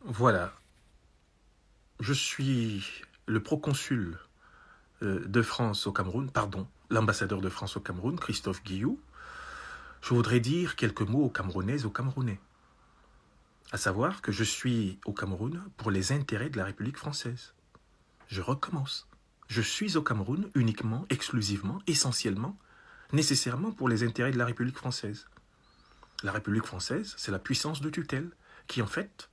Voilà, je suis le proconsul de France au Cameroun, pardon, l'ambassadeur de France au Cameroun, Christophe Guilloux. Je voudrais dire quelques mots aux Camerounaises et aux Camerounais. À savoir que je suis au Cameroun pour les intérêts de la République française. Je recommence. Je suis au Cameroun uniquement, exclusivement, essentiellement, nécessairement pour les intérêts de la République française. La République française, c'est la puissance de tutelle qui, en fait,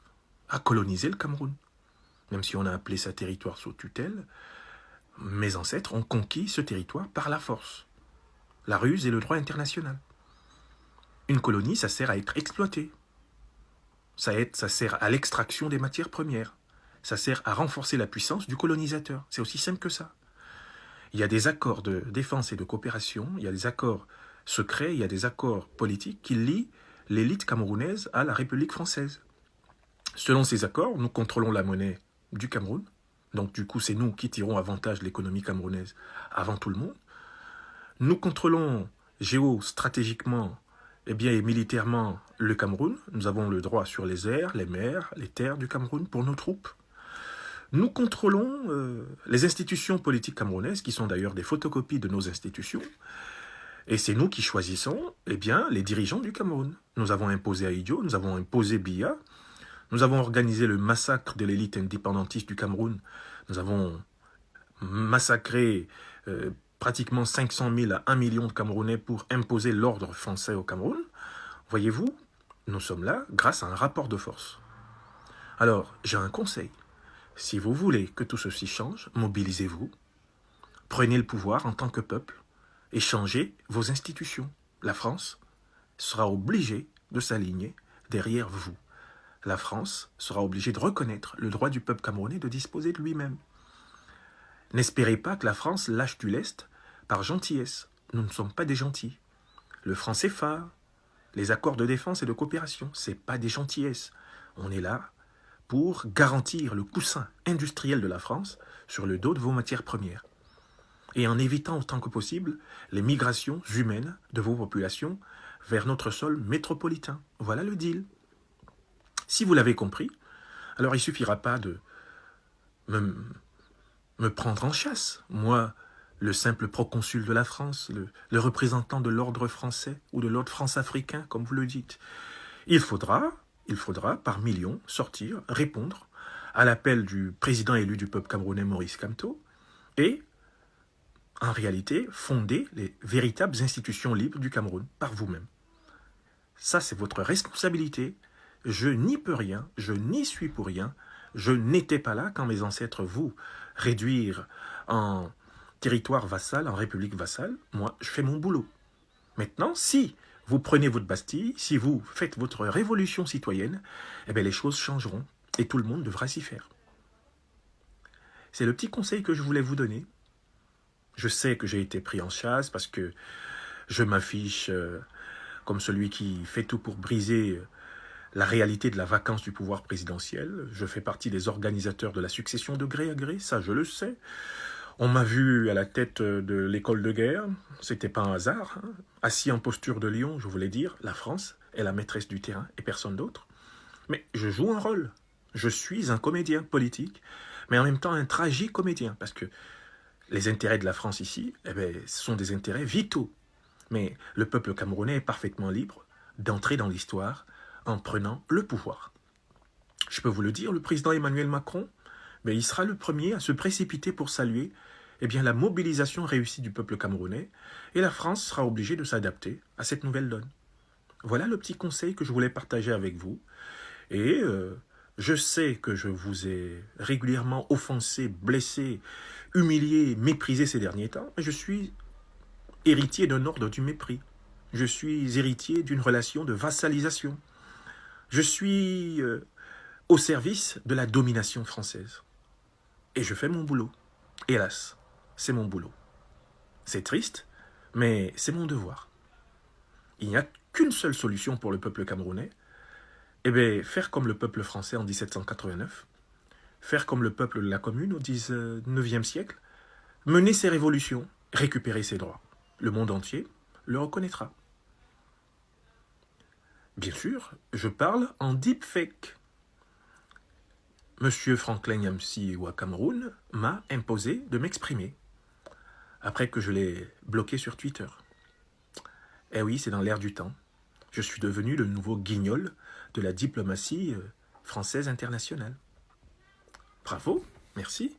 a colonisé le Cameroun. Même si on a appelé ça territoire sous tutelle, mes ancêtres ont conquis ce territoire par la force, la ruse et le droit international. Une colonie, ça sert à être exploité. Ça sert à l'extraction des matières premières. Ça sert à renforcer la puissance du colonisateur. C'est aussi simple que ça. Il y a des accords de défense et de coopération, il y a des accords secrets, il y a des accords politiques qui lient l'élite camerounaise à la République française. Selon ces accords, nous contrôlons la monnaie du Cameroun. Donc du coup, c'est nous qui tirons avantage de l'économie camerounaise avant tout le monde. Nous contrôlons géostratégiquement et militairement le Cameroun. Nous avons le droit sur les airs, les mers, les terres du Cameroun pour nos troupes. Nous contrôlons les institutions politiques camerounaises, qui sont d'ailleurs des photocopies de nos institutions. Et c'est nous qui choisissons les dirigeants du Cameroun. Nous avons imposé Ahidjo, nous avons imposé Biya, nous avons organisé le massacre de l'élite indépendantiste du Cameroun. Nous avons massacré pratiquement 500 000 à 1 million de Camerounais pour imposer l'ordre français au Cameroun. Voyez-vous, nous sommes là grâce à un rapport de force. Alors, j'ai un conseil. Si vous voulez que tout ceci change, mobilisez-vous, prenez le pouvoir en tant que peuple et changez vos institutions. La France sera obligée de s'aligner derrière vous. La France sera obligée de reconnaître le droit du peuple camerounais de disposer de lui-même. N'espérez pas que la France lâche du lest par gentillesse. Nous ne sommes pas des gentils. Le franc CFA, les accords de défense et de coopération, ce n'est pas des gentillesses. On est là pour garantir le coussin industriel de la France sur le dos de vos matières premières. Et en évitant autant que possible les migrations humaines de vos populations vers notre sol métropolitain. Voilà le deal. Si vous l'avez compris, alors il ne suffira pas de me prendre en chasse. Moi, le simple proconsul de la France, le représentant de l'ordre français ou de l'ordre france-africain, comme vous le dites. Il faudra, par millions, sortir, répondre à l'appel du président élu du peuple camerounais, Maurice Kamto, et, en réalité, fonder les véritables institutions libres du Cameroun par vous-même. Ça, c'est votre responsabilité. Je n'y peux rien, je n'y suis pour rien. Je n'étais pas là quand mes ancêtres vous réduirent en territoire vassal, en république vassale. Moi, je fais mon boulot. Maintenant, si vous prenez votre Bastille, si vous faites votre révolution citoyenne, les choses changeront et tout le monde devra s'y faire. C'est le petit conseil que je voulais vous donner. Je sais que j'ai été pris en chasse parce que je m'affiche comme celui qui fait tout pour briser la réalité de la vacance du pouvoir présidentiel. Je fais partie des organisateurs de la succession de gré à gré, ça je le sais. On m'a vu à la tête de l'école de guerre, c'était pas un hasard. Assis en posture de lion, je voulais dire, la France est la maîtresse du terrain et personne d'autre. Mais je joue un rôle. Je suis un comédien politique, mais en même temps un tragique comédien, parce que les intérêts de la France ici, ce sont des intérêts vitaux. Mais le peuple camerounais est parfaitement libre d'entrer dans l'histoire en prenant le pouvoir. Je peux vous le dire, le président Emmanuel Macron, il sera le premier à se précipiter pour saluer la mobilisation réussie du peuple camerounais, et la France sera obligée de s'adapter à cette nouvelle donne. Voilà le petit conseil que je voulais partager avec vous. Et je sais que je vous ai régulièrement offensé, blessé, humilié, méprisé ces derniers temps, mais je suis héritier d'un ordre du mépris. Je suis héritier d'une relation de vassalisation. Je suis au service de la domination française. Et je fais mon boulot. Hélas, c'est mon boulot. C'est triste, mais c'est mon devoir. Il n'y a qu'une seule solution pour le peuple camerounais. Faire comme le peuple français en 1789, faire comme le peuple de la Commune au 19e siècle, mener ses révolutions, récupérer ses droits. Le monde entier le reconnaîtra. Bien sûr, je parle en deepfake. Monsieur Franklin Nyamsi au Cameroun m'a imposé de m'exprimer après que je l'ai bloqué sur Twitter. Eh oui, c'est dans l'air du temps. Je suis devenu le nouveau guignol de la diplomatie française internationale. Bravo, merci.